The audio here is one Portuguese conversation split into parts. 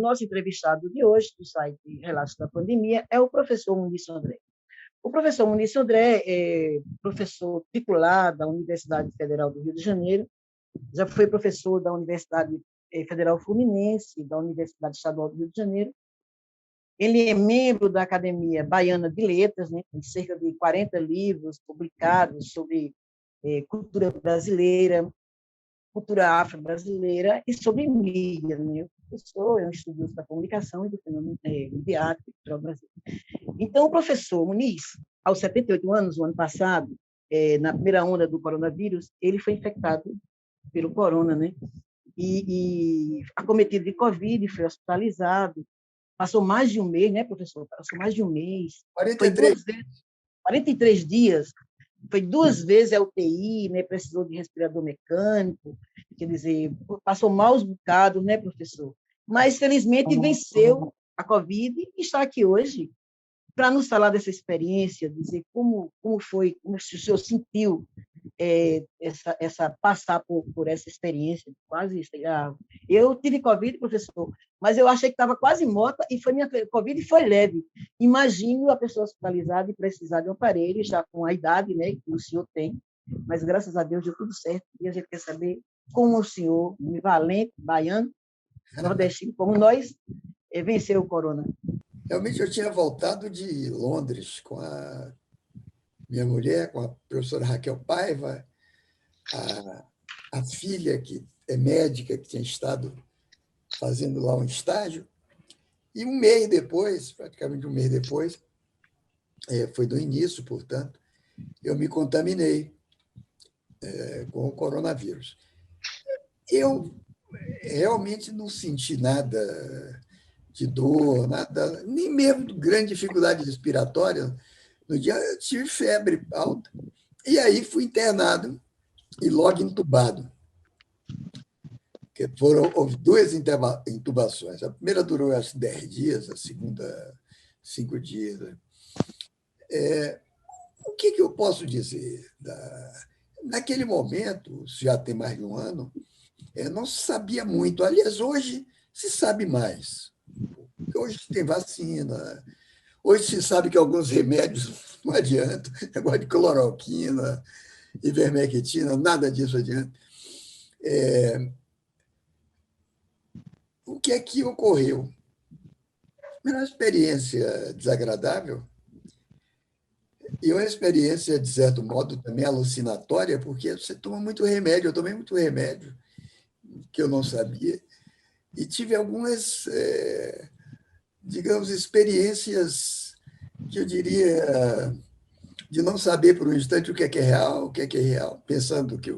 nosso entrevistado de hoje, do site Relatos da Pandemia, é o professor Muniz Sodré. O professor Muniz Sodré é professor titular da Universidade Federal do Rio de Janeiro, já foi professor da Universidade Federal Fluminense, da Universidade Estadual do Rio de Janeiro. Ele é membro da Academia Baiana de Letras, né, com cerca de 40 livros publicados sobre cultura brasileira, cultura afro-brasileira e sobre mídia. Né? O professor é um estudioso da comunicação e do fenômeno midiático do Brasil. Então, o professor Muniz, aos 78 anos, o ano passado, na primeira onda do coronavírus, ele foi infectado pelo corona, né? E acometido de Covid, foi hospitalizado, passou mais de um mês, né, professor? Passou mais de um mês. 43. Foi 43 dias. Foi 2 vezes a UTI, né, precisou de respirador mecânico, quer dizer, passou maus bocados, né, professor? Mas, felizmente, venceu a Covid e está aqui hoje para nos falar dessa experiência, dizer como foi, como o senhor sentiu passar por essa experiência, quase. Eu tive Covid, professor, mas eu achei que estava quase morta e minha Covid foi leve. Imagino a pessoa hospitalizada e precisar de um aparelho, já com a idade, né, que o senhor tem, mas graças a Deus deu tudo certo. E a gente quer saber como o senhor, um valente, baiano, nordestino, como nós, venceu o corona. Realmente, eu tinha voltado de Londres com a minha mulher, com a professora Raquel Paiva, a filha, que é médica, que tinha estado fazendo lá um estágio, e um mês depois, praticamente um mês depois, foi do início, portanto, eu me contaminei com o coronavírus. Eu realmente não senti nada de dor, nada, nem mesmo grande dificuldade respiratória. No dia eu tive febre alta, e aí fui internado e logo entubado. Houve 2 intubações. A primeira durou, acho, 10 dias, a segunda, 5 dias. O que eu posso dizer? Naquele momento, já tem mais de um ano, não se sabia muito. Aliás, hoje se sabe mais. Hoje tem vacina. Hoje se sabe que alguns remédios não adiantam. Negócio de cloroquina, ivermectina, nada disso adianta. O que é que ocorreu? Uma experiência desagradável e uma experiência, de certo modo, também alucinatória, porque você toma muito remédio. Eu tomei muito remédio que eu não sabia e tive algumas, digamos, experiências que eu diria de não saber por um instante o que é real, o que é real, pensando que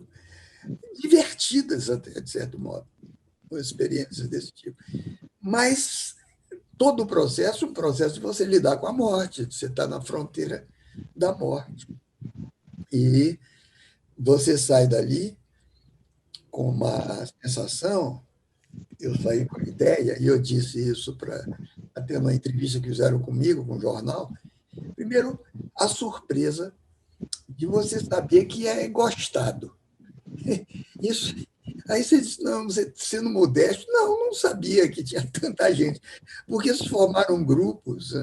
divertidas até, de certo modo, experiências desse tipo. Mas todo o processo, um processo de você lidar com a morte, você está na fronteira da morte. E você sai dali com uma sensação, eu saí com a ideia, e eu disse isso até numa entrevista que fizeram comigo, com o jornal, primeiro, a surpresa de você saber que é gostado. Isso. Aí você disse, não, você sendo modesto, não sabia que tinha tanta gente, porque se formaram grupos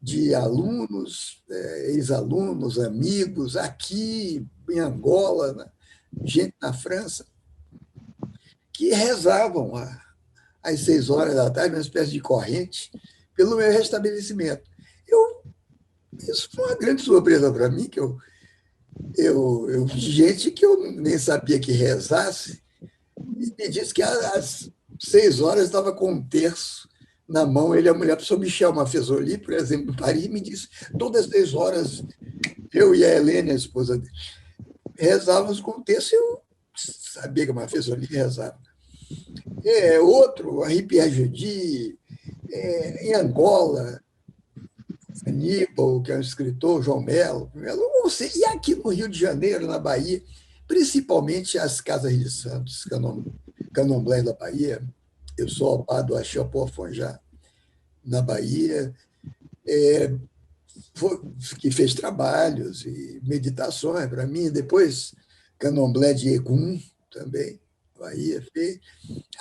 de alunos, ex-alunos, amigos, aqui em Angola, né? Gente na França, que rezavam às 6 horas da tarde, uma espécie de corrente, pelo meu restabelecimento. Isso foi uma grande surpresa para mim, que eu vi gente que eu nem sabia que rezasse, e me disse que às 6 horas estava com um terço na mão. Ele, a mulher, o professor Michel Maffezoli, por exemplo, em Paris, me disse todas as 6 horas, eu e a Helene, a esposa dele, rezávamos com o terço. Eu sabia que a Maffezoli rezava. Outro, Henri Pierre-Judi, em Angola, Aníbal, que é um escritor, João Melo, e aqui no Rio de Janeiro, na Bahia, principalmente as casas de santos, candomblé da Bahia. Eu sou ao lado do Axé-Afonjá, na Bahia, que fez trabalhos e meditações para mim. Depois, candomblé de Egum também, Bahia fez,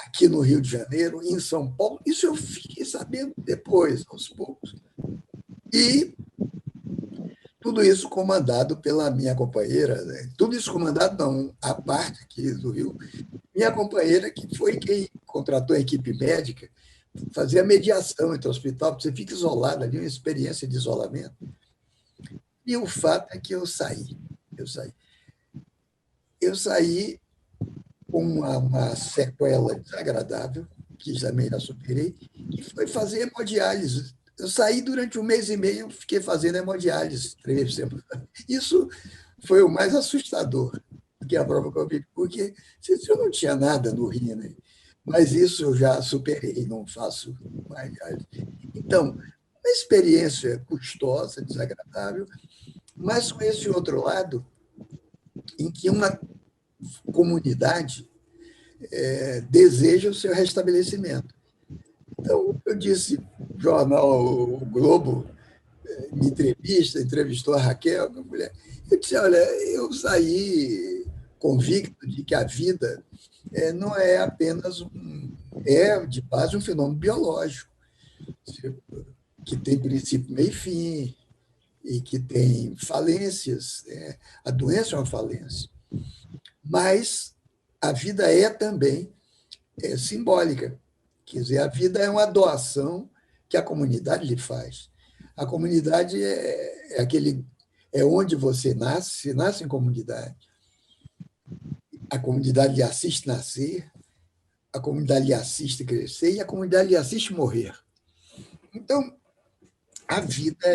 aqui no Rio de Janeiro, em São Paulo. Isso eu fiquei sabendo depois, aos poucos. E tudo isso comandado pela minha companheira, né? Tudo isso comandado, não, a parte aqui do Rio, minha companheira, que foi quem contratou a equipe médica, fazia mediação entre o hospital, porque você fica isolado ali, uma experiência de isolamento. E o fato é que eu saí. Eu saí com uma sequela desagradável, que também já superei, que foi fazer hemodiálise. Eu saí durante 1 mês e meio, fiquei fazendo hemodiálise 3 semanas. Isso foi o mais assustador que a prova Covid, porque eu não tinha nada no rim, né? Mas isso eu já superei, não faço mais. Então, uma experiência custosa, desagradável, mas com esse outro lado, em que uma comunidade deseja o seu restabelecimento. Então, eu disse, o jornal O Globo me entrevistou a Raquel, minha mulher. Eu disse, olha, eu saí convicto de que a vida não é apenas de base um fenômeno biológico, que tem princípio, meio e fim, e que tem falências. A doença é uma falência. Mas a vida é também simbólica. Quer dizer, a vida é uma doação que a comunidade lhe faz. A comunidade é onde você nasce em comunidade. A comunidade lhe assiste nascer, a comunidade lhe assiste crescer e a comunidade lhe assiste morrer. Então, a vida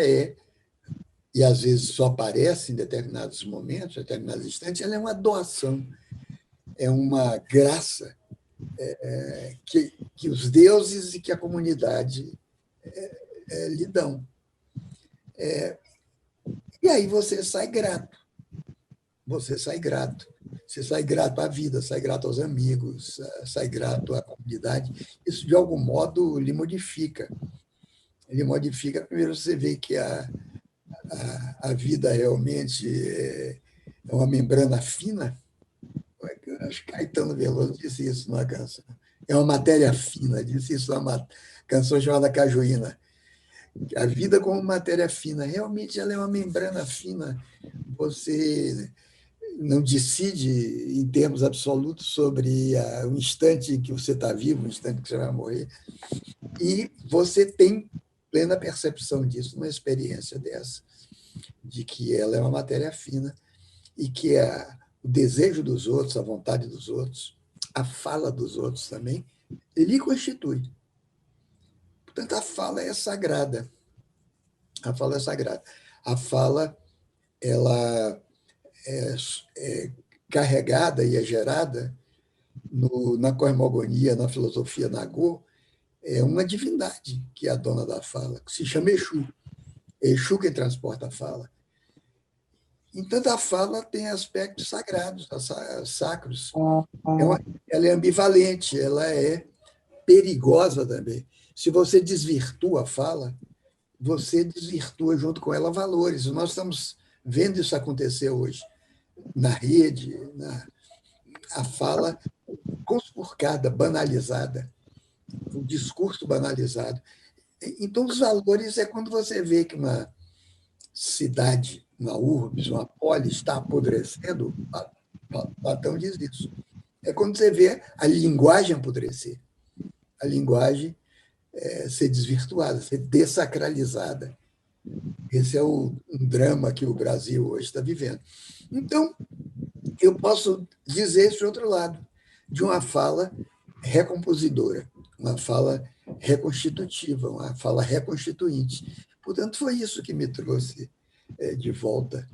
e às vezes só aparece em determinados momentos, em determinados instantes, ela é uma doação, é uma graça que os deuses e que a comunidade lhe dão. E aí você sai grato. Você sai grato. Você sai grato à vida, sai grato aos amigos, sai grato à comunidade. Isso, de algum modo, lhe modifica. Ele modifica. Primeiro, você vê que a vida realmente é uma membrana fina. Acho que Caetano Veloso disse isso numa canção. É uma matéria fina, disse isso numa canção chamada Cajuína. A vida como matéria fina, realmente ela é uma membrana fina. Você não decide em termos absolutos sobre o instante em que você está vivo, o instante que você vai morrer. E você tem plena percepção disso, uma experiência dessa, de que ela é uma matéria fina e que o desejo dos outros, a vontade dos outros, a fala dos outros também, ele constitui. Portanto, a fala é sagrada. A fala é sagrada. A fala, ela é carregada e é gerada na cosmogonia, na filosofia Nagô, é uma divindade que é a dona da fala, que se chama Exu. É Exu quem transporta a fala. Então, a fala tem aspectos sagrados, sacros. Ela é ambivalente, ela é perigosa também. Se você desvirtua a fala, você desvirtua junto com ela valores. Nós estamos vendo isso acontecer hoje na rede, a fala conspurcada, banalizada, o discurso banalizado. Então, os valores é quando você vê que uma cidade, uma urbs, uma polis está apodrecendo, Platão diz isso. É quando você vê a linguagem apodrecer, a linguagem ser desvirtuada, ser dessacralizada. Esse é um drama que o Brasil hoje está vivendo. Então, eu posso dizer isso de outro lado, de uma fala recompositora, uma fala reconstitutiva, uma fala reconstituinte. Portanto, foi isso que me trouxe de volta,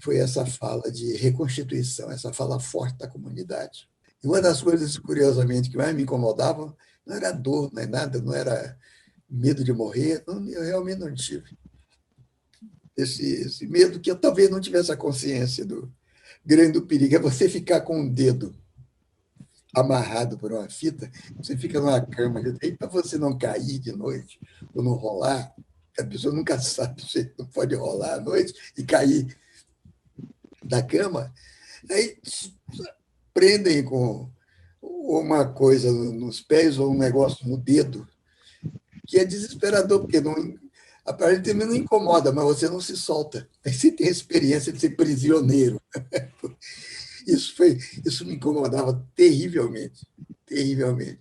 foi essa fala de reconstituição, essa fala forte da comunidade. E uma das coisas, curiosamente, que mais me incomodava não era dor, não é nada, não era medo de morrer, não, eu realmente não tive. Esse medo que eu talvez não tivesse a consciência do grande perigo, é você ficar com um dedo amarrado por uma fita, você fica numa cama, aí para você não cair de noite, ou não rolar, a pessoa nunca sabe, você não pode rolar à noite e cair da cama, aí prendem com uma coisa nos pés ou um negócio no dedo que é desesperador, porque não, aparentemente não incomoda, mas você não se solta. Aí você tem a experiência de ser prisioneiro. Isso me incomodava terrivelmente, terrivelmente.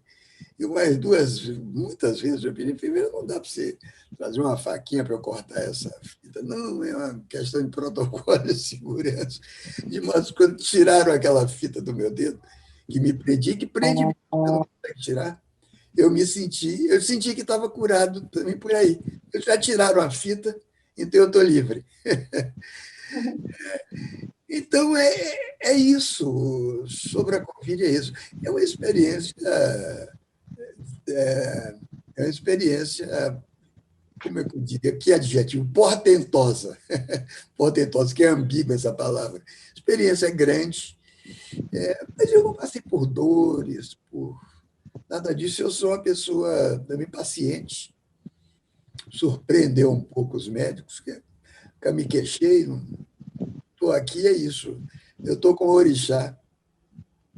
E umas duas, muitas vezes eu pedi, primeiro, não dá para você trazer uma faquinha para eu cortar essa fita. Não, é uma questão de protocolo de segurança. Mas quando tiraram aquela fita do meu dedo, que me prendia, que prende, você não consegue tirar, eu senti que estava curado também por aí. Já tiraram a fita, então eu estou livre. Então, é isso. Sobre a Covid, é isso. É uma experiência, é, é uma experiência, como é que eu diria, que adjetivo? Portentosa. Portentosa, que é ambígua essa palavra. Experiência grande, mas eu não passei por dores, por nada disso. Eu sou uma pessoa também paciente. Surpreendeu um pouco os médicos, que nunca me queixei, estou aqui, é isso. Eu estou com o orixá,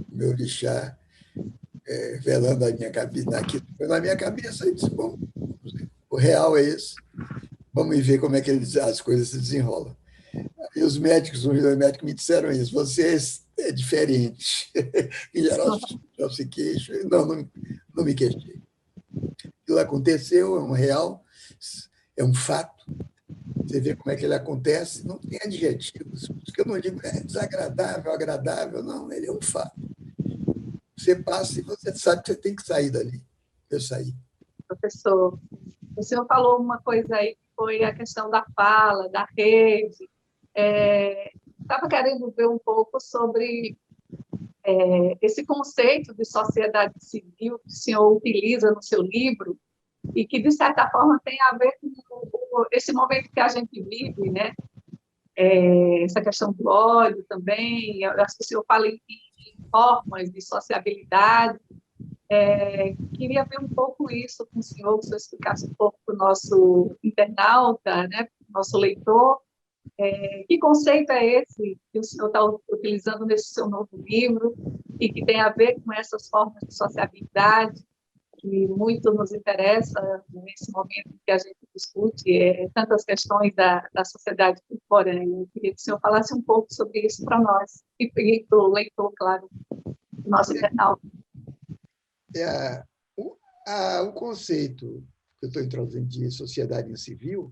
meu orixá, velando a minha cabeça, aqui na minha cabeça, e disse, bom, o real é esse, vamos ver como é que as coisas se desenrolam. E os médicos me disseram isso, você é diferente. Em geral, só se queixa. Não me queixei. Aquilo aconteceu, é um real, é um fato. Você vê como é que ele acontece, não tem adjetivos. Por isso que eu não digo é desagradável, agradável, não, ele é um fato. Você passa e você sabe que você tem que sair dali. Eu saí. Professor, o senhor falou uma coisa aí, que foi a questão da fala, da rede. Estava querendo ver um pouco sobre esse conceito de sociedade civil que o senhor utiliza no seu livro e que, de certa forma, tem a ver com esse momento que a gente vive, né? Essa questão do ódio também. Eu acho que o senhor fala em formas de sociabilidade. Queria ver um pouco isso com o senhor, que o senhor explicasse um pouco para o nosso internauta, né, para o nosso leitor. Que conceito é esse que o senhor está utilizando nesse seu novo livro e que tem a ver com essas formas de sociabilidade que muito nos interessa nesse momento que a gente discute tantas questões da sociedade contemporânea. Eu queria que o senhor falasse um pouco sobre isso para nós e para o leitor, claro, nosso internauta. O conceito que eu estou introduzindo de sociedade civil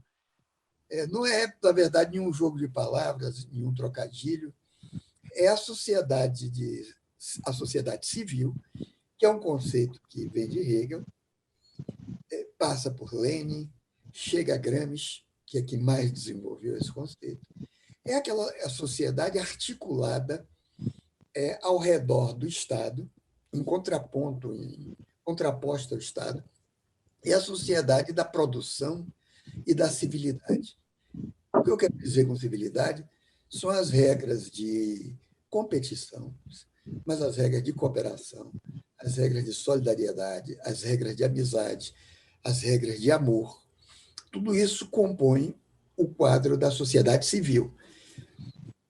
não é, na verdade, nenhum jogo de palavras, nenhum trocadilho. É a sociedade civil, que é um conceito que vem de Hegel, passa por Lenin, chega a Gramsci, que é quem mais desenvolveu esse conceito. É a sociedade articulada ao redor do Estado, em contraposta ao Estado, é a sociedade da produção e da civilidade. O que eu quero dizer com civilidade são as regras de competição, mas as regras de cooperação, as regras de solidariedade, as regras de amizade, as regras de amor. Tudo isso compõe o quadro da sociedade civil.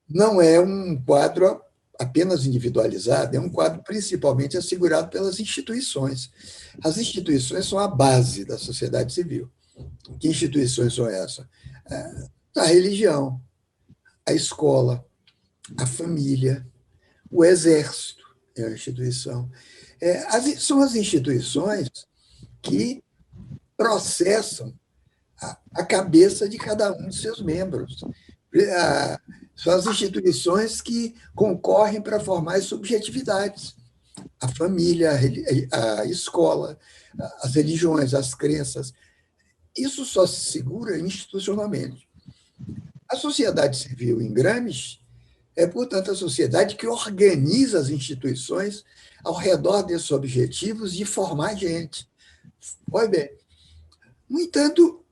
Não é um quadro apenas individualizado, é um quadro principalmente assegurado pelas instituições. As instituições são a base da sociedade civil. Que instituições são essas? A religião, a escola, a família, o exército é a instituição. São as instituições que processam a cabeça de cada um de seus membros. São as instituições que concorrem para formar as subjetividades. A família, a escola, as religiões, as crenças. Isso só se segura institucionalmente. A sociedade civil em Gramsci é, portanto, a sociedade que organiza as instituições ao redor desses objetivos de formar gente. Pois bem, no entanto,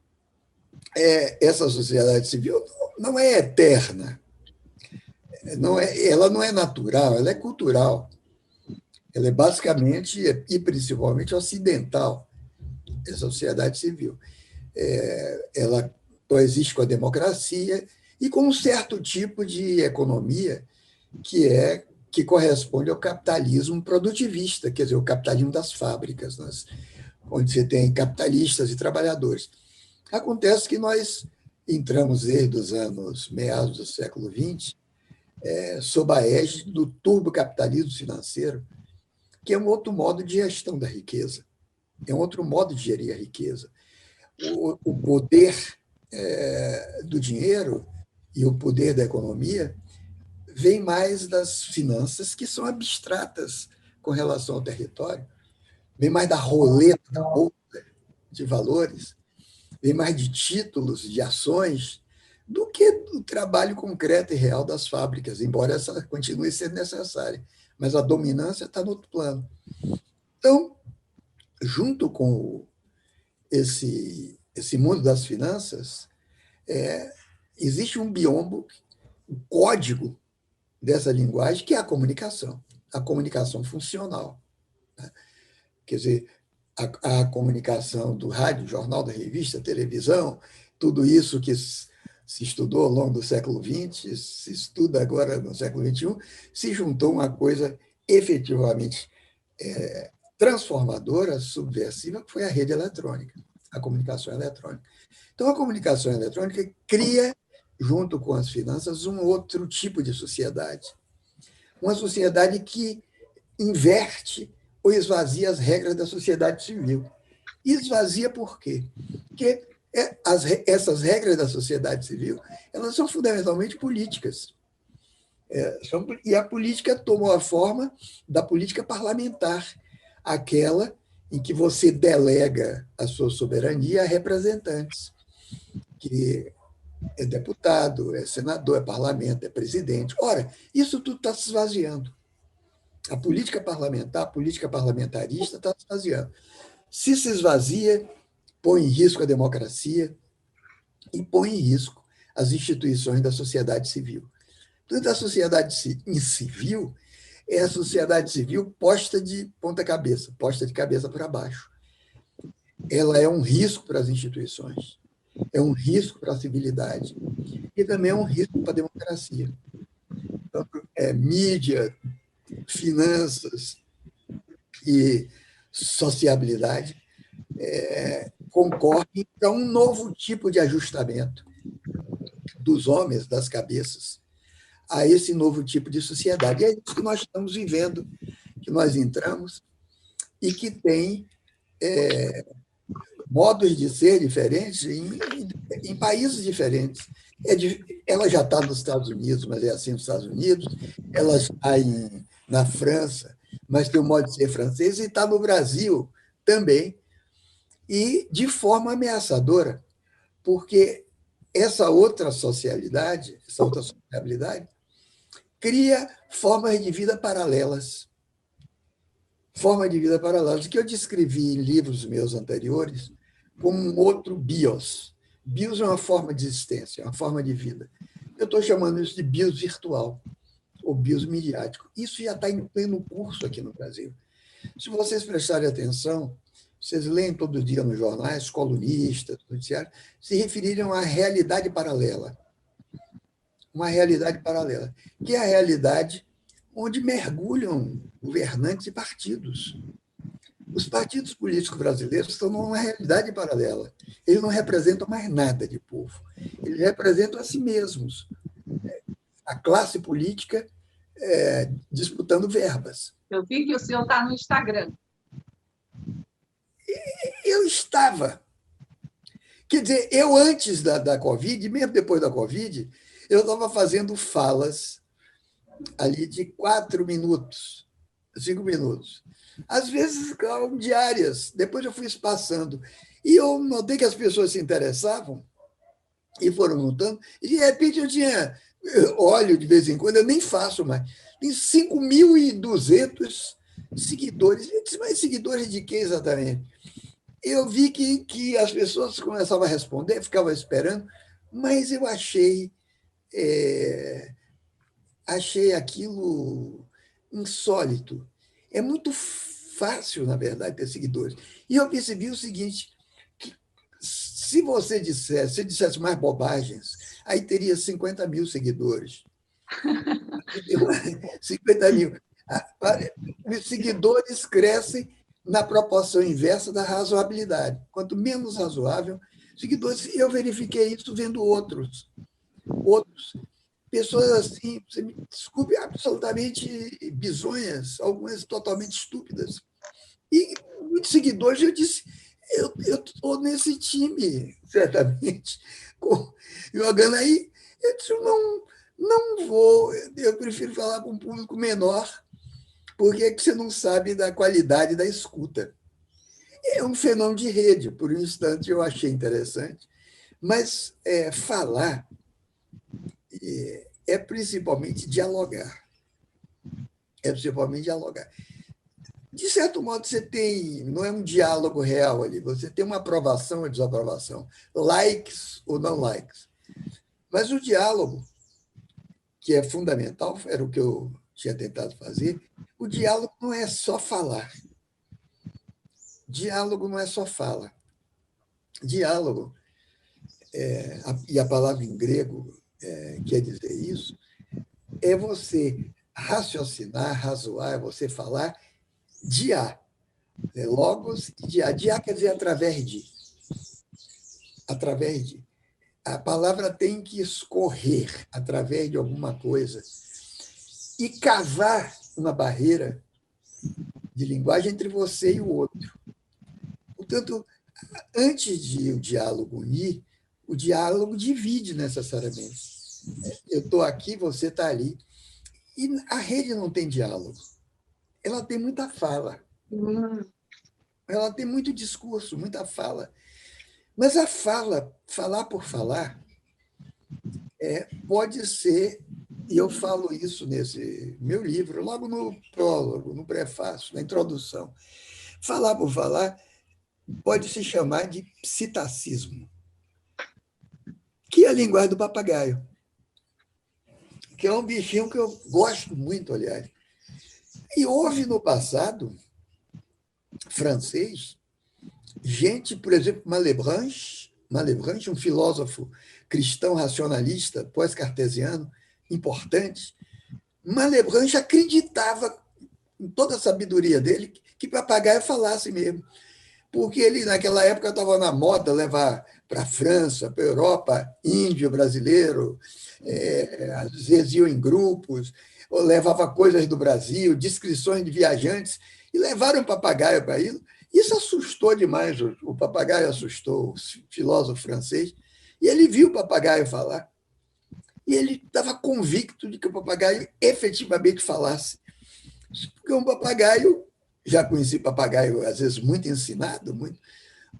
essa sociedade civil não é eterna, ela não é natural, ela é cultural. Ela é basicamente e principalmente ocidental, essa sociedade civil. Ela coexiste com a democracia e com um certo tipo de economia que que corresponde ao capitalismo produtivista, quer dizer, o capitalismo das fábricas, onde você tem capitalistas e trabalhadores. Acontece que nós entramos desde os anos meados do século XX sob a égide do turbocapitalismo financeiro, que é um outro modo de gestão da riqueza, é um outro modo de gerir a riqueza. O poder do dinheiro e o poder da economia vem mais das finanças, que são abstratas com relação ao território, vem mais da roleta da bolsa de valores, vem mais de títulos, de ações, do que do trabalho concreto e real das fábricas, embora essa continue sendo necessária. Mas a dominância está no outro plano. Então, junto com esse mundo das finanças, existe um biombo, um código dessa linguagem, que é a comunicação funcional. Quer dizer, a comunicação do rádio, jornal, da revista, televisão, tudo isso que se estudou ao longo do século XX, se estuda agora no século XXI, se juntou uma coisa efetivamente transformadora, subversiva, que foi a rede eletrônica, a comunicação eletrônica. Então, a comunicação eletrônica cria, junto com as finanças, um outro tipo de sociedade. Uma sociedade que inverte ou esvazia as regras da sociedade civil. Esvazia por quê? Porque essas regras da sociedade civil, elas são fundamentalmente políticas. E a política tomou a forma da política parlamentar, aquela em que você delega a sua soberania a representantes, que é deputado, é senador, é parlamento, é presidente. Ora, isso tudo está se esvaziando. A política parlamentar, a política parlamentarista está se esvaziando. Se esvazia, põe em risco a democracia e põe em risco as instituições da sociedade civil. Toda a sociedade civil é a sociedade civil posta de ponta cabeça, posta de cabeça para baixo. Ela é um risco para as instituições, é um risco para a civilidade e também é um risco para a democracia. Então, mídia, finanças e sociabilidade concorrem para um novo tipo de ajustamento dos homens, das cabeças, a esse novo tipo de sociedade. E é isso que nós estamos vivendo, que nós entramos, e que tem modos de ser diferentes em países diferentes. Ela já está nos Estados Unidos, mas é assim nos Estados Unidos, ela está na França, mas tem um modo de ser francês, e está no Brasil também, e de forma ameaçadora, porque essa outra sociabilidade cria formas de vida paralelas. Formas de vida paralelas, que eu descrevi em livros meus anteriores como um outro bios. Bios é uma forma de existência, é uma forma de vida. Eu estou chamando isso de bios virtual, ou bios midiático. Isso já está em pleno curso aqui no Brasil. Se vocês prestarem atenção, vocês leem todo dia nos jornais, colunistas, noticiários, se referiram à realidade paralela. Uma realidade paralela, que é a realidade onde mergulham governantes e partidos. Os partidos políticos brasileiros estão numa realidade paralela. Eles não representam mais nada de povo. Eles representam a si mesmos. A classe política disputando verbas. Eu vi que o senhor está no Instagram. Eu estava. Quer dizer, eu antes da Covid, mesmo depois da Covid, eu estava fazendo falas ali de 4 minutos, 5 minutos. Às vezes ficavam diárias, depois eu fui espaçando. E eu notei que as pessoas se interessavam e foram notando, e de repente eu olho de vez em quando, eu nem faço mais, tem 5.200 seguidores. Eu disse, mas seguidores de quem exatamente? Eu vi que as pessoas começavam a responder, ficavam esperando, mas eu achei aquilo insólito. É muito fácil, na verdade, ter seguidores. E eu percebi o seguinte, que se dissesse mais bobagens, aí teria 50.000 seguidores. 50 mil. Os seguidores crescem na proporção inversa da razoabilidade. Quanto menos razoável, seguidores. Eu verifiquei isso vendo outros. Pessoas assim, você me desculpe, absolutamente bizonhas, algumas totalmente estúpidas. E muitos seguidores, eu disse, eu estou nesse time, certamente, jogando aí. Eu disse, não vou, eu prefiro falar com um público menor, porque você não sabe da qualidade da escuta. É um fenômeno de rede, por um instante eu achei interessante, mas falar é principalmente dialogar. É principalmente dialogar. De certo modo, você tem, não é um diálogo real ali, você tem uma aprovação ou desaprovação, likes ou não likes. Mas o diálogo, que é fundamental, era o que eu tinha tentado fazer, o diálogo não é só falar. Diálogo não é só fala. Diálogo, e a palavra em grego quer dizer isso, é você raciocinar, razoar, é você falar dia. Logos e dia. Dia quer dizer através de. Através de. A palavra tem que escorrer através de alguma coisa e cavar uma barreira de linguagem entre você e o outro. Portanto, antes de o diálogo unir, o diálogo divide necessariamente. Eu estou aqui, você está ali. E a rede não tem diálogo. Ela tem muita fala. Ela tem muito discurso, muita fala. Mas a fala, falar por falar, pode ser, e eu falo isso nesse meu livro, logo no prólogo, no prefácio, na introdução. Falar por falar pode se chamar de psittacismo, que é a linguagem do papagaio, que é um bichinho que eu gosto muito, aliás. E houve no passado francês gente, por exemplo, Malebranche, um filósofo cristão racionalista, pós-cartesiano, importante. Malebranche acreditava, em toda a sabedoria dele, que papagaio falasse mesmo. Porque ele, naquela época, estava na moda levar para a França, para a Europa, índio brasileiro, às vezes iam em grupos, ou levava coisas do Brasil, descrições de viajantes, e levaram um papagaio para ele. Isso assustou demais, o papagaio assustou o filósofo francês, e ele viu o papagaio falar. E ele estava convicto de que o papagaio efetivamente falasse. Porque um papagaio, já conheci papagaio, às vezes, muito ensinado,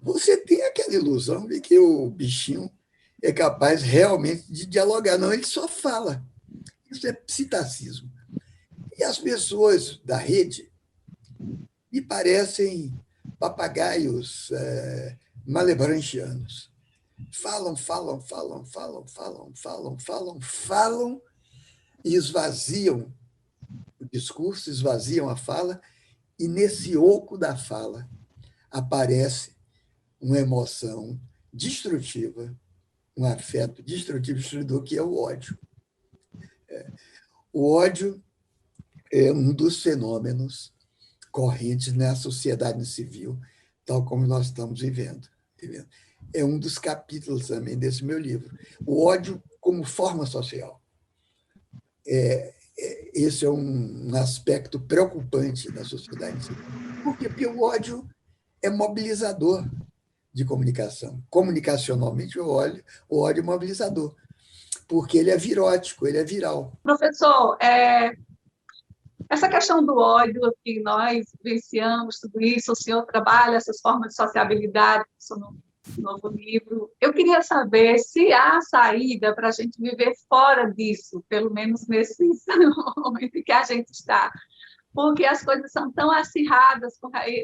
você tem aquela ilusão de que o bichinho é capaz realmente de dialogar. Não, ele só fala. Isso é psittacismo. E as pessoas da rede me parecem papagaios malebranchianos. Falam e esvaziam o discurso, esvaziam a fala, e nesse oco da fala aparece uma emoção destrutiva, um afeto destrutivo, destruidor, que é o ódio. O ódio é um dos fenômenos correntes na sociedade civil, tal como nós estamos vivendo. É um dos capítulos também desse meu livro. O ódio como forma social. Esse é um aspecto preocupante da sociedade civil. Por quê? Porque o ódio é mobilizador de comunicação. Comunicacionalmente, o ódio é mobilizador, porque ele é virótico, ele é viral. Professor, essa questão do ódio que nós vivenciamos, tudo isso, o senhor trabalha essas formas de sociabilidade no novo livro. Eu queria saber se há saída para a gente viver fora disso, pelo menos nesse momento em que a gente está. Porque as coisas são tão acirradas,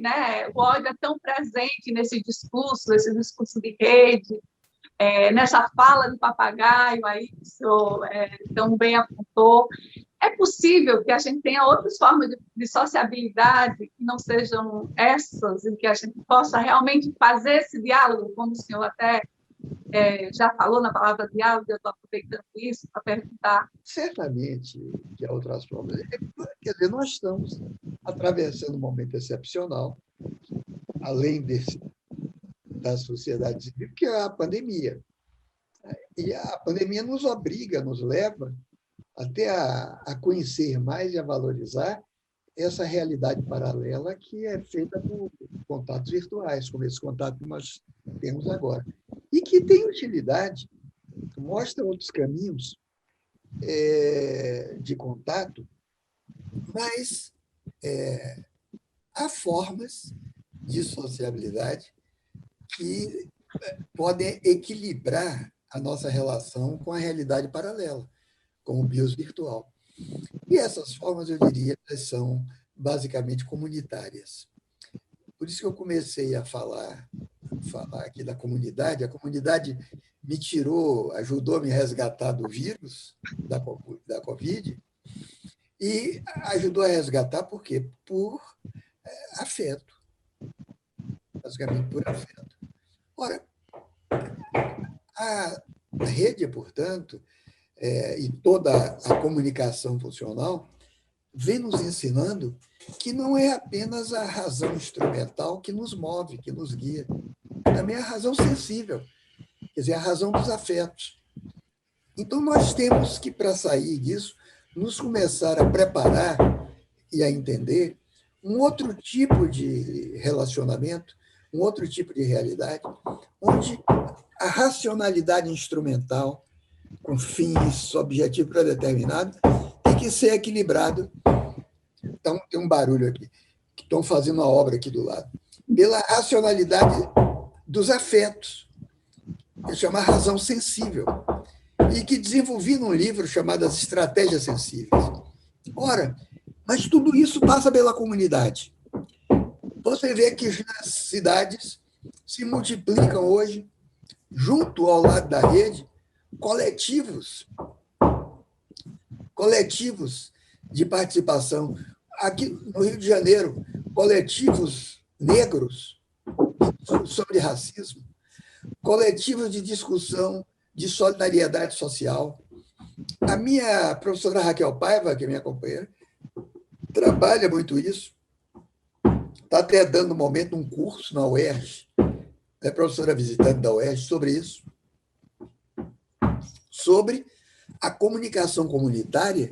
né? O ódio é tão presente nesse discurso de rede, nessa fala do papagaio, aí que o senhor tão bem apontou. É possível que a gente tenha outras formas de sociabilidade que não sejam essas, em que a gente possa realmente fazer esse diálogo, como o senhor até já falou na palavra diálogo, eu estou aproveitando isso para perguntar. Certamente que há outras formas. Quer dizer, nós estamos atravessando um momento excepcional, além da sociedade civil, que é a pandemia. E a pandemia nos obriga, nos leva até a conhecer mais e a valorizar essa realidade paralela que é feita por contatos virtuais, como esse contato que nós temos agora. E que tem utilidade, mostra outros caminhos de contato, mas há formas de sociabilidade que podem equilibrar a nossa relação com a realidade paralela, com o BIOS virtual. E essas formas, eu diria, são basicamente comunitárias. Por isso que eu comecei a falar aqui da comunidade. A comunidade me tirou, ajudou a me resgatar do vírus, da Covid, e ajudou a resgatar por quê? Por afeto, basicamente por afeto. Ora, a rede, portanto, e toda a comunicação funcional vem nos ensinando que não é apenas a razão instrumental que nos move, que nos guia, também é a razão sensível, quer dizer, a razão dos afetos. Então, nós temos que, para sair disso, nos começar a preparar e a entender um outro tipo de relacionamento, um outro tipo de realidade, onde a racionalidade instrumental, com fins, objetivo predeterminado, tem que ser equilibrado. Então, tem um barulho aqui, que estão fazendo uma obra aqui do lado, pela racionalidade dos afetos, que chama razão sensível, e que desenvolvi num livro chamado As Estratégias Sensíveis. Ora, mas tudo isso passa pela comunidade. Você vê que nas cidades se multiplicam hoje, junto ao lado da rede, coletivos de participação. Aqui no Rio de Janeiro, coletivos negros sobre racismo, coletivos de discussão de solidariedade social. A minha professora Raquel Paiva, que é minha companheira, trabalha muito isso. Está até dando, no momento, um curso na UERJ, é professora visitante da UERJ, sobre isso, sobre a comunicação comunitária,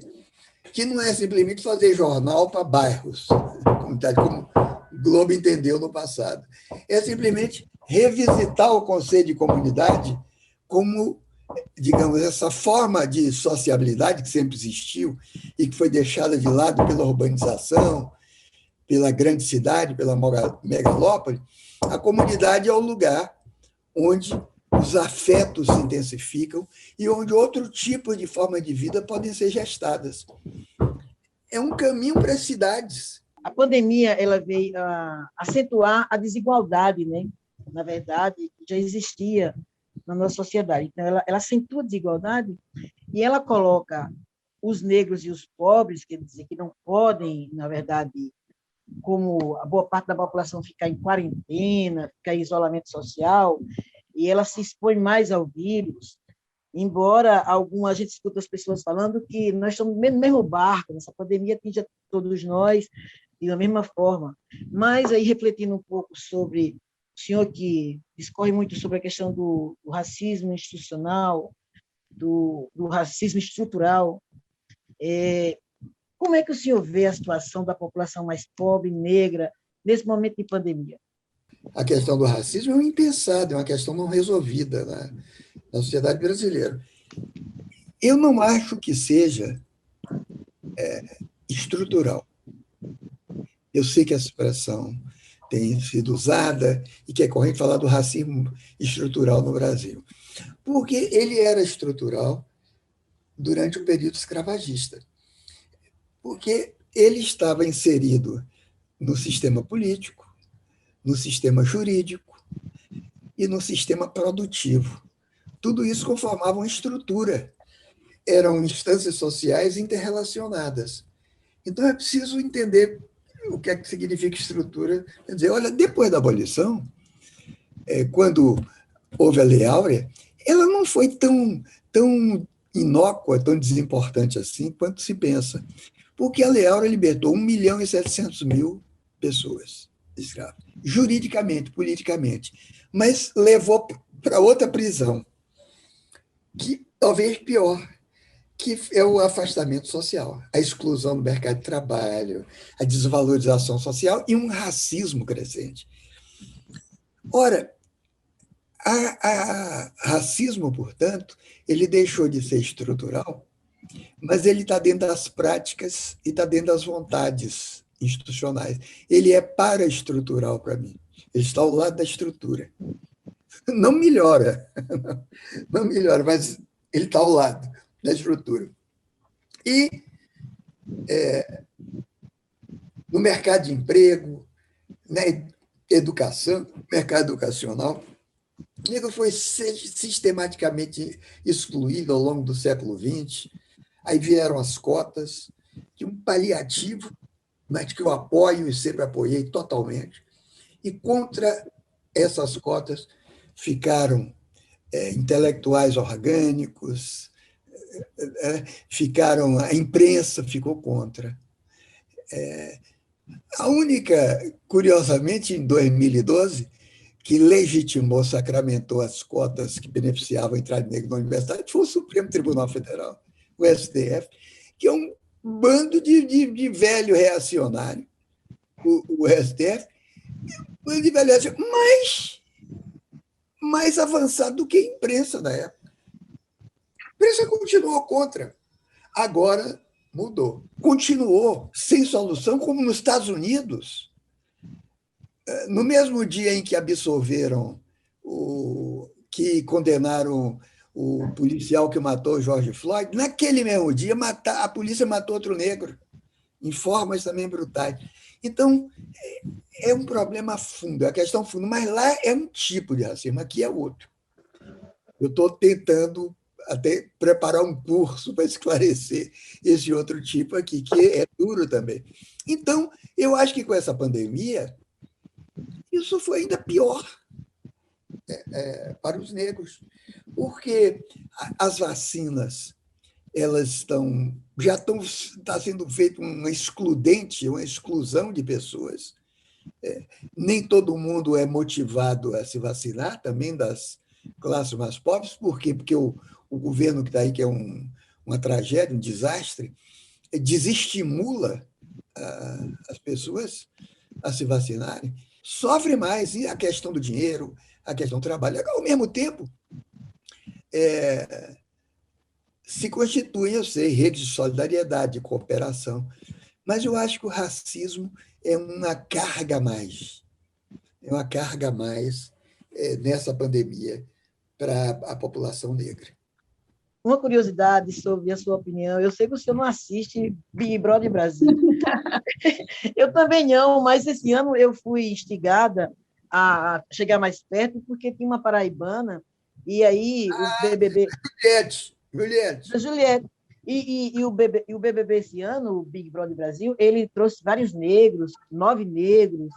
que não é simplesmente fazer jornal para bairros, como o Globo entendeu no passado. É simplesmente revisitar o conceito de comunidade como, digamos, essa forma de sociabilidade que sempre existiu e que foi deixada de lado pela urbanização, pela grande cidade, pela megalópole. A comunidade é o lugar onde os afetos se intensificam e onde outro tipo de forma de vida podem ser gestadas. É um caminho para as cidades. A pandemia ela veio acentuar a desigualdade, né? Na verdade, já existia na nossa sociedade. Então, ela acentua a desigualdade e ela coloca os negros e os pobres, quer dizer, que não podem, na verdade, como a boa parte da população ficar em quarentena, ficar em isolamento social, e ela se expõe mais ao vírus, embora a gente escuta as pessoas falando que nós estamos no mesmo barco, essa pandemia atinge a todos nós de uma mesma forma. Mas aí, refletindo um pouco sobre o senhor que discorre muito sobre a questão do racismo institucional, do racismo estrutural, como é que o senhor vê a situação da população mais pobre, negra, nesse momento de pandemia? A questão do racismo é um impensado, é uma questão não resolvida na sociedade brasileira. Eu não acho que seja estrutural. Eu sei que a expressão tem sido usada e que é corrente falar do racismo estrutural no Brasil, porque ele era estrutural durante o período escravagista, porque ele estava inserido no sistema político, no sistema jurídico e no sistema produtivo. Tudo isso conformava uma estrutura. Eram instâncias sociais interrelacionadas. Então, é preciso entender o que é que significa estrutura. Quer dizer, olha, depois da abolição, quando houve a Lei Áurea, ela não foi tão inócua, tão desimportante assim quanto se pensa. Porque a Lei Áurea libertou 1.700.000 pessoas escravas, juridicamente, politicamente, mas levou para outra prisão, que talvez pior, que é o afastamento social, a exclusão do mercado de trabalho, a desvalorização social e um racismo crescente. Ora, racismo, portanto, ele deixou de ser estrutural, mas ele está dentro das práticas e está dentro das vontades institucionais. Ele é paraestrutural para mim. Ele está ao lado da estrutura. Não melhora, não melhora, mas ele está ao lado da estrutura. E no mercado de emprego, na educação, mercado educacional, o negro foi sistematicamente excluído ao longo do século XX. Aí vieram as cotas, que um paliativo, mas que eu apoio e sempre apoiei totalmente. E contra essas cotas ficaram intelectuais orgânicos, ficaram, a imprensa ficou contra. A única, curiosamente, em 2012, que legitimou, sacramentou as cotas que beneficiavam a entrada de negro na universidade foi o Supremo Tribunal Federal, o STF, que é um bando de velho reacionário, o STF, um bando de velho reacionário, mais avançado do que a imprensa na época. A imprensa continuou contra. Agora mudou. Continuou sem solução, como nos Estados Unidos. No mesmo dia em que absolveram, que condenaram o policial que matou George Floyd, naquele mesmo dia a polícia matou outro negro, em formas também brutais. Então, é um problema fundo, é a questão fundo, mas lá é um tipo de racismo, aqui é outro. Eu estou tentando até preparar um curso para esclarecer esse outro tipo aqui, que é duro também. Então, eu acho que com essa pandemia, isso foi ainda pior para os negros, porque as vacinas está sendo feita uma exclusão de pessoas. Nem todo mundo é motivado a se vacinar, também das classes mais pobres. Por quê? Porque o governo que está aí, que é uma tragédia, um desastre, desestimula as pessoas a se vacinarem. Sofre mais, e a questão do dinheiro, a questão do trabalho. Ao mesmo tempo, se constituem, eu sei, redes de solidariedade, de cooperação, mas eu acho que o racismo é uma carga a mais. É uma carga a mais nessa pandemia para a população negra. Uma curiosidade sobre a sua opinião. Eu sei que o senhor não assiste Big Brother Brasil. Eu também não, mas esse ano eu fui instigada a chegar mais perto, porque tinha uma paraibana, e aí o BBB... Juliette. E o BBB esse ano, o Big Brother Brasil, ele trouxe vários negros, 9 negros.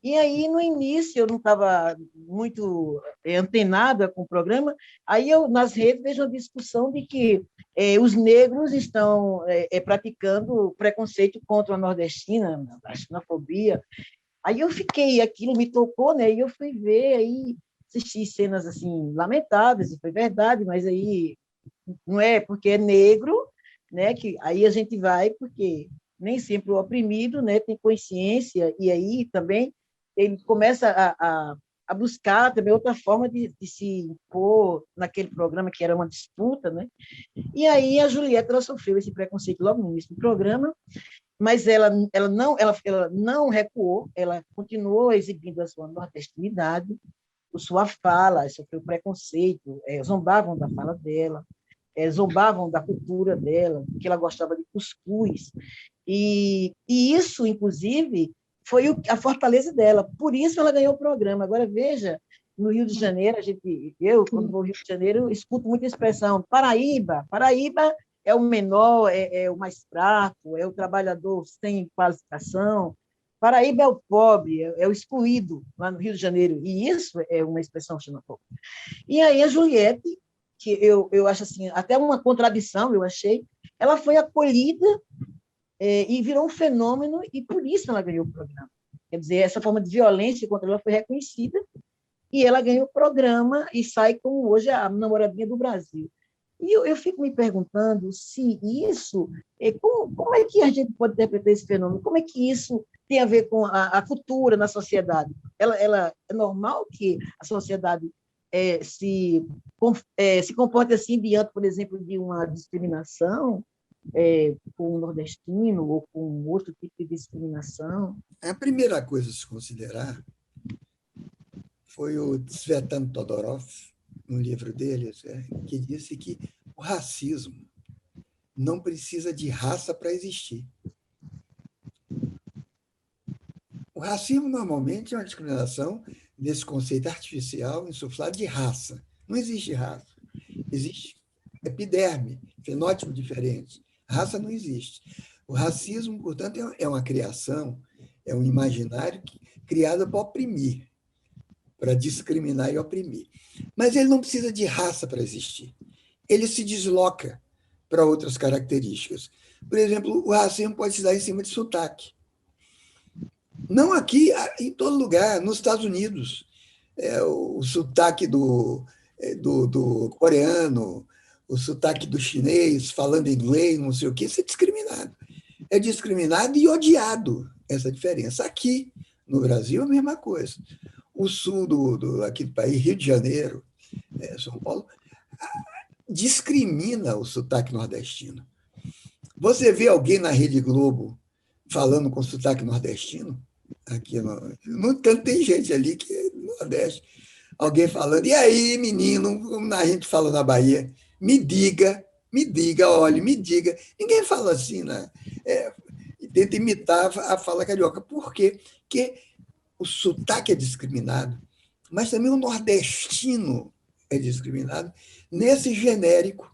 E aí, no início, eu não estava muito antenada com o programa, aí eu, nas redes, vejo a discussão de que os negros estão praticando preconceito contra a nordestina, a xenofobia. Aí eu fiquei, aquilo me tocou, né? E eu fui ver, aí assisti cenas assim lamentáveis, e foi verdade, mas aí não é porque é negro, né? Que aí a gente vai, porque nem sempre o oprimido, né, tem consciência, e aí também ele começa a buscar também outra forma de se impor naquele programa que era uma disputa, né? E aí a Juliette, ela sofreu esse preconceito logo no início do programa, mas ela não recuou, ela continuou exibindo a sua nordestinidade, a sua fala, sofreu preconceito, zombavam da fala dela, zombavam da cultura dela, que ela gostava de cuscuz, e isso, inclusive, foi a fortaleza dela, por isso ela ganhou o programa. Agora, veja, no Rio de Janeiro, quando vou ao Rio de Janeiro, escuto muita expressão, Paraíba é o menor, é o mais fraco, é o trabalhador sem qualificação, Paraíba é o pobre, é o excluído lá no Rio de Janeiro, e isso é uma expressão xenofóbica. E aí a Juliette, que eu acho assim, até uma contradição, eu achei, ela foi acolhida e virou um fenômeno, e por isso ela ganhou o programa. Quer dizer, essa forma de violência contra ela foi reconhecida, e ela ganhou o programa e sai como hoje a namoradinha do Brasil. E eu fico me perguntando se isso, como é que a gente pode interpretar esse fenômeno? Como é que isso tem a ver com a cultura na sociedade? Ela é normal que a sociedade se comporte assim diante, por exemplo, de uma discriminação com um nordestino ou com outro tipo de discriminação? A primeira coisa a se considerar foi o Tsvetan Todorov, no livro dele, que disse que o racismo não precisa de raça para existir. O racismo, normalmente, é uma discriminação desse conceito artificial insuflado de raça. Não existe raça. Existe epiderme, fenótipo diferente. Raça não existe. O racismo, portanto, é uma criação, é um imaginário criado para oprimir, para discriminar e oprimir. Mas ele não precisa de raça para existir. Ele se desloca para outras características. Por exemplo, o racismo pode se dar em cima de sotaque. Não aqui, em todo lugar, nos Estados Unidos. O sotaque do coreano, o sotaque do chinês, falando inglês, não sei o quê, isso é discriminado. É discriminado e odiado, essa diferença. Aqui, no Brasil, é a mesma coisa. O sul aqui do país, Rio de Janeiro, São Paulo, discrimina o sotaque nordestino. Você vê alguém na Rede Globo falando com sotaque nordestino? Aqui no tanto tem gente ali que é do Nordeste. Alguém falando, e aí, menino, como a gente fala na Bahia, me diga, olhe, me diga. Ninguém fala assim, né? Tenta imitar a fala carioca. Por quê? Porque o sotaque é discriminado, mas também o nordestino é discriminado nesse genérico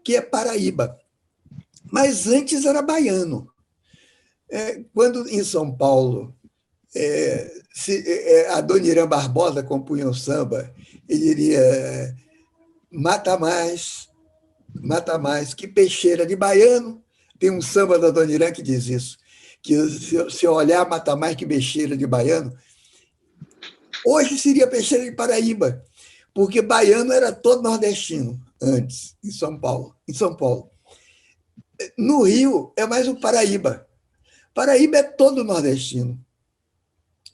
que é Paraíba. Mas antes era baiano. Quando em São Paulo a Dona Irã Barbosa compunha o samba, ele diria mata mais, que peixeira de baiano. Tem um samba da Dona Irã que diz isso, que se olhar mata mais que peixeira de baiano. Hoje seria peixeira de Paraíba, porque baiano era todo nordestino antes, em São Paulo. No Rio, é mais o Paraíba. Paraíba é todo nordestino.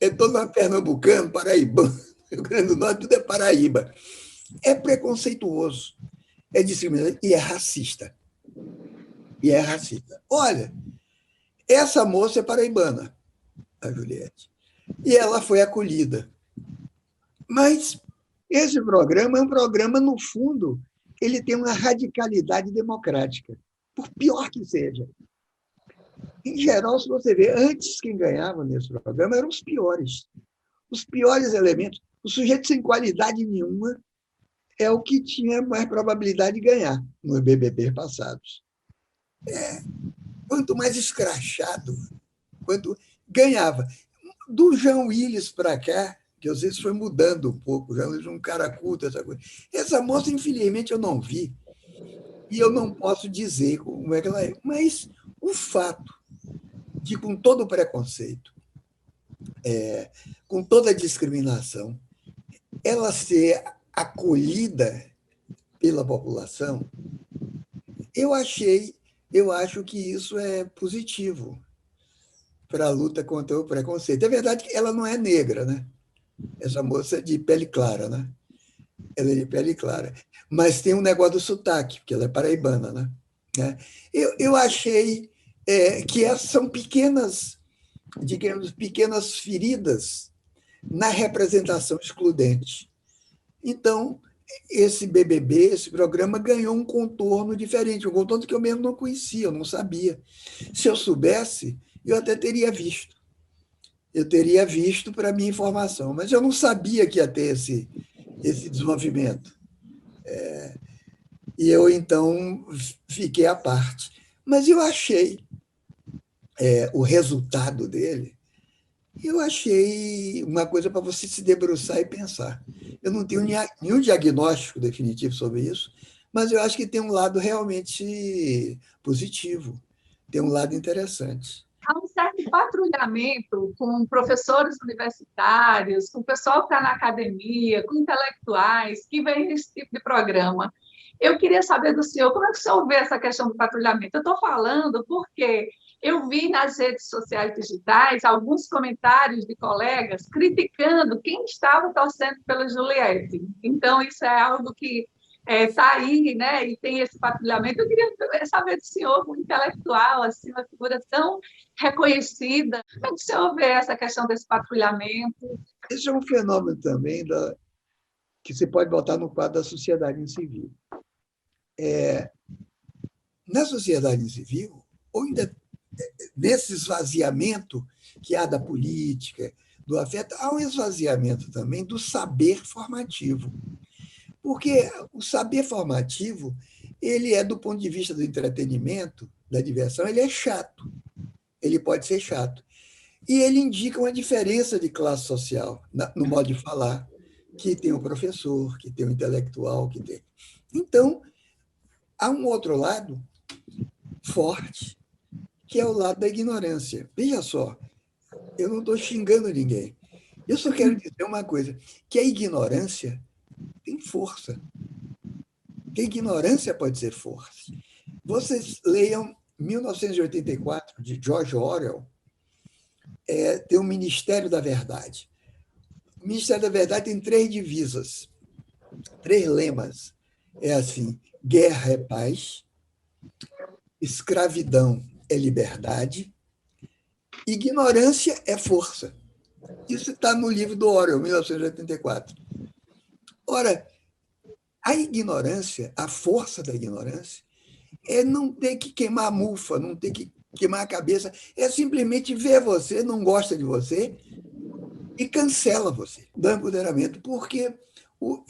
É todo pernambucano, paraibano, Rio Grande do Norte, tudo é Paraíba. É preconceituoso, é discriminatório e é racista. Olha, essa moça é paraibana, a Juliette, e ela foi acolhida. Mas esse programa é um programa, no fundo, ele tem uma radicalidade democrática, por pior que seja. Em geral, se você vê, antes quem ganhava nesse programa eram os piores. Os piores elementos. O sujeito sem qualidade nenhuma é o que tinha mais probabilidade de ganhar nos BBB passados. Quanto mais escrachado, quanto ganhava. Do Jean Willis para cá, que às vezes foi mudando um pouco, o Jean Willis é um cara culto, essa coisa. Essa moça, infelizmente, eu não vi. E eu não posso dizer como é que ela é. Mas o fato de, com todo o preconceito, com toda a discriminação, ela ser acolhida pela população, eu acho que isso é positivo para a luta contra o preconceito. É verdade que ela não é negra, né? Essa moça é de pele clara, né? Ela é de pele clara. Mas tem um negócio do sotaque, porque ela é paraibana, né? Eu achei que essas são pequenas, digamos, pequenas feridas na representação excludente. Então, esse BBB, esse programa, ganhou um contorno diferente, um contorno que eu mesmo não conhecia, eu não sabia. Se eu soubesse, eu até teria visto. Eu teria visto para minha informação, mas eu não sabia que ia ter esse desenvolvimento. E eu, então, fiquei à parte. Mas eu achei o resultado dele Eu achei uma coisa para você se debruçar e pensar. Eu não tenho nenhum diagnóstico definitivo sobre isso, mas eu acho que tem um lado realmente positivo, tem um lado interessante. Há um certo patrulhamento com professores universitários, com o pessoal que está na academia, com intelectuais que vêm nesse tipo de programa. Eu queria saber do senhor, como é que o senhor vê essa questão do patrulhamento? Eu estou falando porque eu vi nas redes sociais digitais alguns comentários de colegas criticando quem estava torcendo pela Juliette. Então, isso é algo que está aí, né? E tem esse patrulhamento. Eu queria saber do senhor, como intelectual, assim, uma figura tão reconhecida, como é que o senhor vê essa questão desse patrulhamento? Esse é um fenômeno também que você pode botar no quadro da sociedade civil. Na sociedade civil, ou ainda nesse esvaziamento que há da política, do afeto, há um esvaziamento também do saber formativo. Porque o saber formativo, ele é, do ponto de vista do entretenimento, da diversão, ele é chato. Ele pode ser chato. E ele indica uma diferença de classe social, no modo de falar, que tem o professor, que tem o intelectual, que tem. Então, há um outro lado forte, que é o lado da ignorância. Veja só, eu não estou xingando ninguém. Eu só quero dizer uma coisa, que a ignorância tem força. Que a ignorância pode ser força. Vocês leiam 1984, de George Orwell, tem o Ministério da Verdade. O Ministério da Verdade tem 3 divisas, 3 lemas. É assim: guerra é paz, escravidão é liberdade, ignorância é força. Isso está no livro do Orwell, 1984. Ora, a ignorância, a força da ignorância, é não ter que queimar a mufa, não ter que queimar a cabeça, é simplesmente ver você, não gosta de você e cancela você, dá empoderamento, porque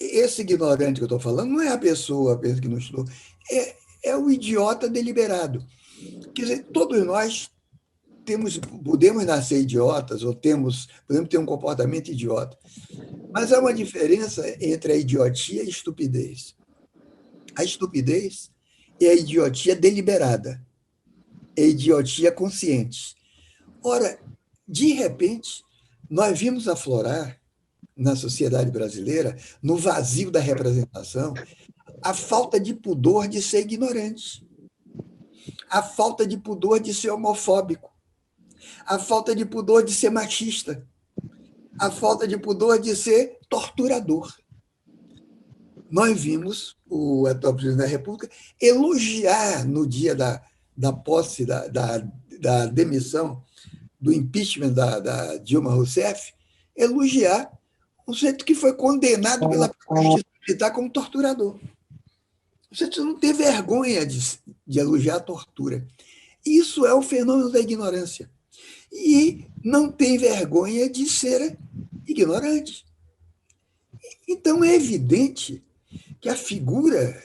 esse ignorante que eu estou falando não é a pessoa que não estudou, é o idiota deliberado. Quer dizer, todos nós podemos nascer idiotas ou podemos ter um comportamento idiota, mas há uma diferença entre a idiotia e a estupidez. A estupidez é a idiotia deliberada, é a idiotia consciente. Ora, de repente, nós vimos aflorar na sociedade brasileira, no vazio da representação, a falta de pudor de ser ignorante, a falta de pudor de ser homofóbico, a falta de pudor de ser machista, a falta de pudor de ser torturador. Nós vimos o atual presidente da República elogiar, no dia da posse, da demissão, do impeachment da Dilma Rousseff, elogiar um sujeito que foi condenado pela justiça militar como torturador. O sujeito não tem vergonha de elogiar a tortura. Isso é o fenômeno da ignorância. E não tem vergonha de ser ignorante. Então, é evidente que a figura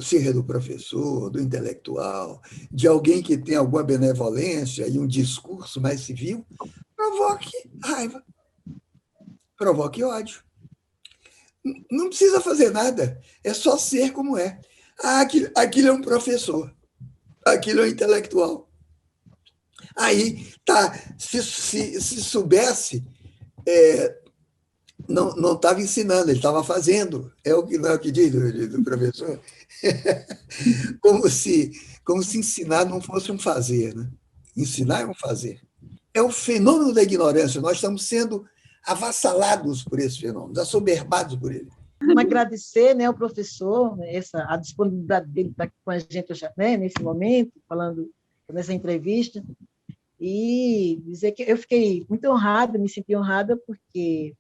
seja do professor, do intelectual, de alguém que tem alguma benevolência e um discurso mais civil, provoque raiva, provoque ódio. Não precisa fazer nada, é só ser como é. Aquilo é um professor, aquilo é um intelectual. Aí, tá, se soubesse, não estava ensinando, ele estava fazendo. Não é o que diz do professor? como se ensinar não fosse um fazer. Né? Ensinar é um fazer. É o fenômeno da ignorância. Nós estamos sendo avassalados por esse fenômeno, assoberbados por ele. Agradecer, né, ao professor, né, a disponibilidade dele estar aqui com a gente hoje, né, nesse momento, falando nessa entrevista, e dizer que eu fiquei muito honrada, me senti honrada porque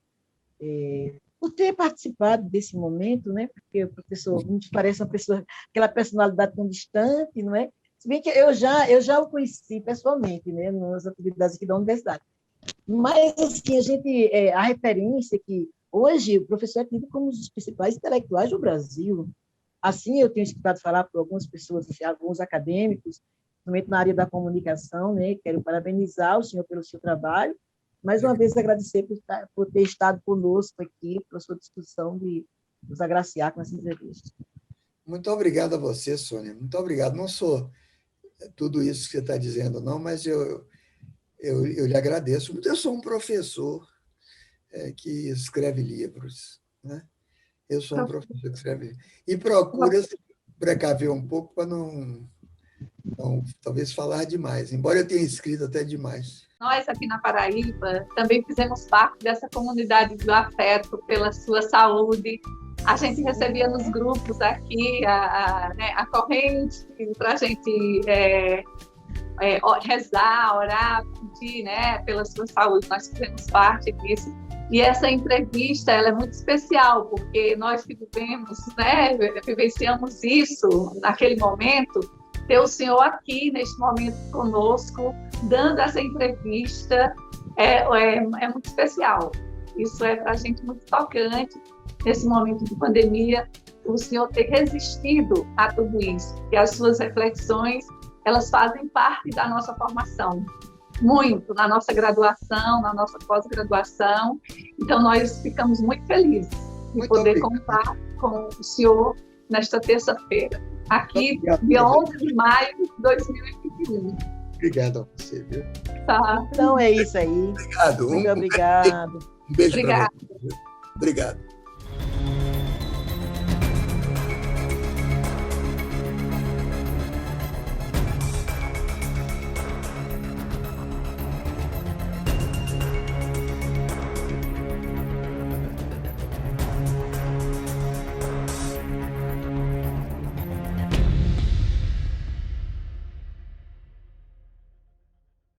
por ter participado desse momento, né, porque o professor me parece uma pessoa, aquela personalidade tão distante, não é? Se bem que eu já o conheci pessoalmente, né, nas atividades aqui da universidade. Mas, assim, a referência que hoje o professor é tido como um dos principais intelectuais do Brasil. Assim, eu tenho escutado falar por algumas pessoas, assim, alguns acadêmicos, principalmente na área da comunicação, né? Quero parabenizar o senhor pelo seu trabalho Mais uma vez, agradecer por ter estado conosco aqui, pela sua discussão de nos agraciar com essa entrevista. Muito obrigado a você, Sônia. Muito obrigado. Não sou tudo isso que você está dizendo, não, mas eu lhe agradeço muito. Eu sou um professor que escreve livros, né? Eu sou um professor que escreve livros. E procura se precaver um pouco para não talvez falar demais, embora eu tenha escrito até demais. Nós, aqui na Paraíba, também fizemos parte dessa comunidade do afeto pela sua saúde. A gente recebia nos grupos aqui a corrente para a gente rezar, orar, pedir, né, pela sua saúde. Nós fizemos parte disso. E essa entrevista ela é muito especial, porque nós que vivemos, né, vivenciamos isso naquele momento, ter o senhor aqui, neste momento, conosco, dando essa entrevista, é muito especial. Isso é para a gente muito tocante, nesse momento de pandemia, o senhor ter resistido a tudo isso, e as suas reflexões, elas fazem parte da nossa formação, muito, na nossa graduação, na nossa pós-graduação. Então, nós ficamos muito felizes de poder contar com o senhor nesta terça-feira, aqui, dia 11 de maio de 2021. Obrigado a você, viu? Tá. Então, é isso aí. Obrigado. Muito obrigado. Um beijo para você. Obrigado.